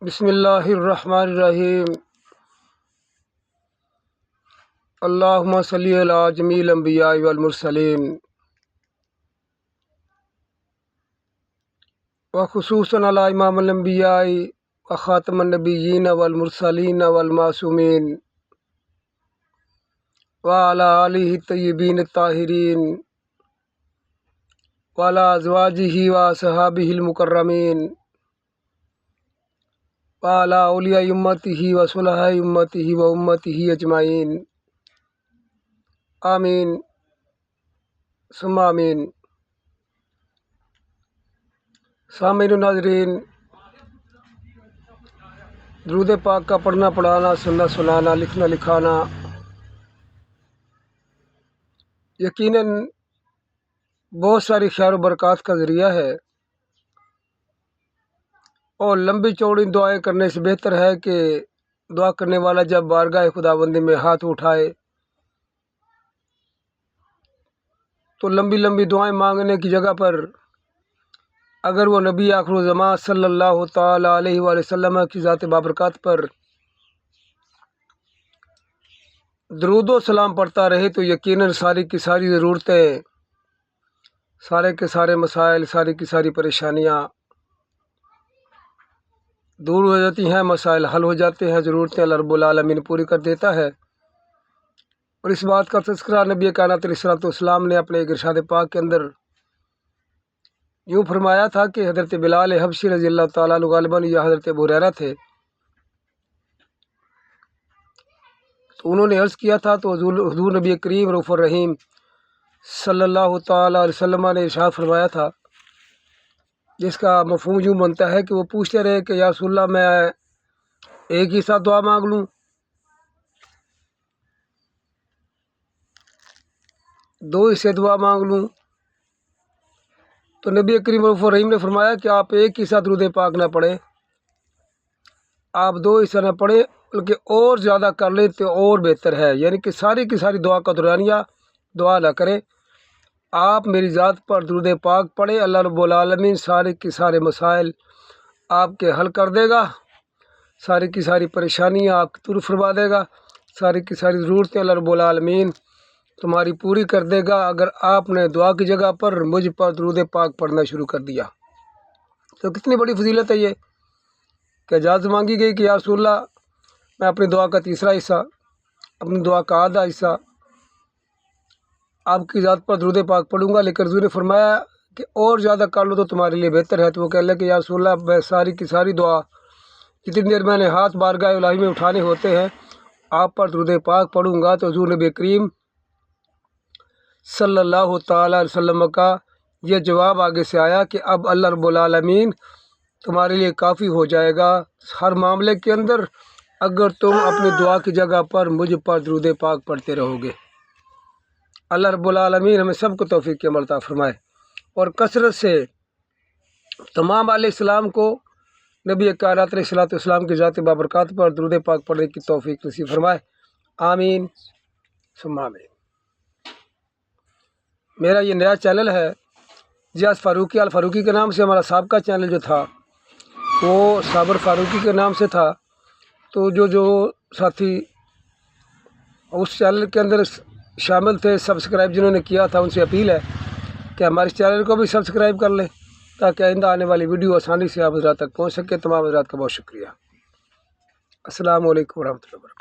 بسم اللہ الرحمن الرحیم۔ اللہم صلی علی جمیع الانبیاء والمرسلین وخصوصاً علی امام الانبیاء وخاتم النبیین والمرسلین والمعصومین وعلی آلہ الطیبین الطاہرین وعلی ازواجہ واصحابہ المکرمین وعلی اولیاء امتہ وصلحاء امتہ وامتہ اجمعین آمین ثم آمین۔ سامعین و ناظرین، درود پاک کا پڑھنا پڑھانا، سننا سنانا، لکھنا لکھانا یقیناً بہت ساری خیر و برکات کا ذریعہ ہے، اور لمبی چوڑی دعائیں کرنے سے بہتر ہے کہ دعا کرنے والا جب بارگاہ خداوندی میں ہاتھ اٹھائے تو لمبی لمبی دعائیں مانگنے کی جگہ پر اگر وہ نبی آخر الزمان صلی اللہ تعالی علیہ وآلہ وسلم کی ذات بابرکات پر درود و سلام پڑھتا رہے تو یقیناً ساری کی ساری ضرورتیں، سارے کے سارے مسائل، ساری کی ساری پریشانیاں دور ہو جاتی ہیں، مسائل حل ہو جاتے ہیں، ضرورتیں اللہ رب العالمین پوری کر دیتا ہے۔ اور اس بات کا تذکرہ نبی کائنات علیہ السلام نے اپنے ایک ارشاد پاک کے اندر یوں فرمایا تھا کہ حضرت بلال حبشی رضی اللہ تعالیٰ عنہ غالباً یا حضرت ابو ہریرہ تھے، تو انہوں نے عرض کیا تھا تو حضور نبی کریم رؤوف الرحیم صلی اللہ تعالیٰ علیہ وسلم نے ارشاد فرمایا تھا، جس کا مفہوم یوں بنتا ہے کہ وہ پوچھتے رہے کہ یا رسول اللہ میں ایک ہی ساتھ دعا مانگ لوں، دو حصے دعا مانگ لوں؟ تو نبی کریم رؤوف الرحیم نے فرمایا کہ آپ ایک ہی ساتھ درود پاک نہ پڑھیں، آپ دو حصہ نہ پڑھیں، بلکہ اور زیادہ کر لیں تو اور بہتر ہے، یعنی کہ ساری کی ساری دعا کا دورانیہ دعا نہ کریں، آپ میری ذات پر درود پاک پڑھیں، اللہ رب العالمین سارے کے سارے مسائل آپ کے حل کر دے گا، ساری کی ساری پریشانیاں آپ دور فرما دے گا، ساری کی ساری ضرورتیں اللہ رب العالمین تمہاری پوری کر دے گا اگر آپ نے دعا کی جگہ پر مجھ پر درود پاک پڑھنا شروع کر دیا۔ تو کتنی بڑی فضیلت ہے یہ کہ اجازت مانگی گئی کہ یا رسول اللہ میں اپنی دعا کا تیسرا حصہ، اپنی دعا کا آدھا حصہ آپ کی ذات پر درود پاک پڑھوں گا، لیکن حضور نے فرمایا کہ اور زیادہ کر لو تو تمہارے لیے بہتر ہے۔ تو وہ کہنے لگے کہ یا رسول اللہ میں ساری کی ساری دعا جتنی دیر میں نے ہاتھ بارگاہ الہی میں اٹھانے ہوتے ہیں آپ پر درود پاک پڑھوں گا۔ تو حضور نبی کریم صلی اللہ تعالیٰ علیہ وسلم کا یہ جواب آگے سے آیا کہ اب اللہ رب العالمین تمہارے لیے کافی ہو جائے گا ہر معاملے کے اندر اگر تم اپنی دعا کی جگہ پر مجھ پر درود پاک پڑھتے رہو گے۔ اللہ رب العالمین ہمیں سب کو توفیق عمل عطا فرمائے، اور کثرت سے تمام علیہ السلام کو نبی کائنات علیہ السلام کی ذات بابرکات پر درود پاک پڑھنے کی توفیق نصیب فرمائے، آمین ثم آمین۔ میرا یہ نیا چینل ہے زیاد فاروقی الفاروقی کے نام سے، ہمارا سابقہ چینل جو تھا وہ صابر فاروقی کے نام سے تھا، تو جو ساتھی اس چینل کے اندر شامل تھے، سبسکرائب جنہوں نے کیا تھا، ان سے اپیل ہے کہ ہمارے چینل کو بھی سبسکرائب کر لیں تاکہ آئندہ آنے والی ویڈیو آسانی سے آپ حضرات تک پہنچ سکے۔ تمام حضرات کا بہت شکریہ۔ السلام علیکم ورحمۃ اللہ وبرکاتہ۔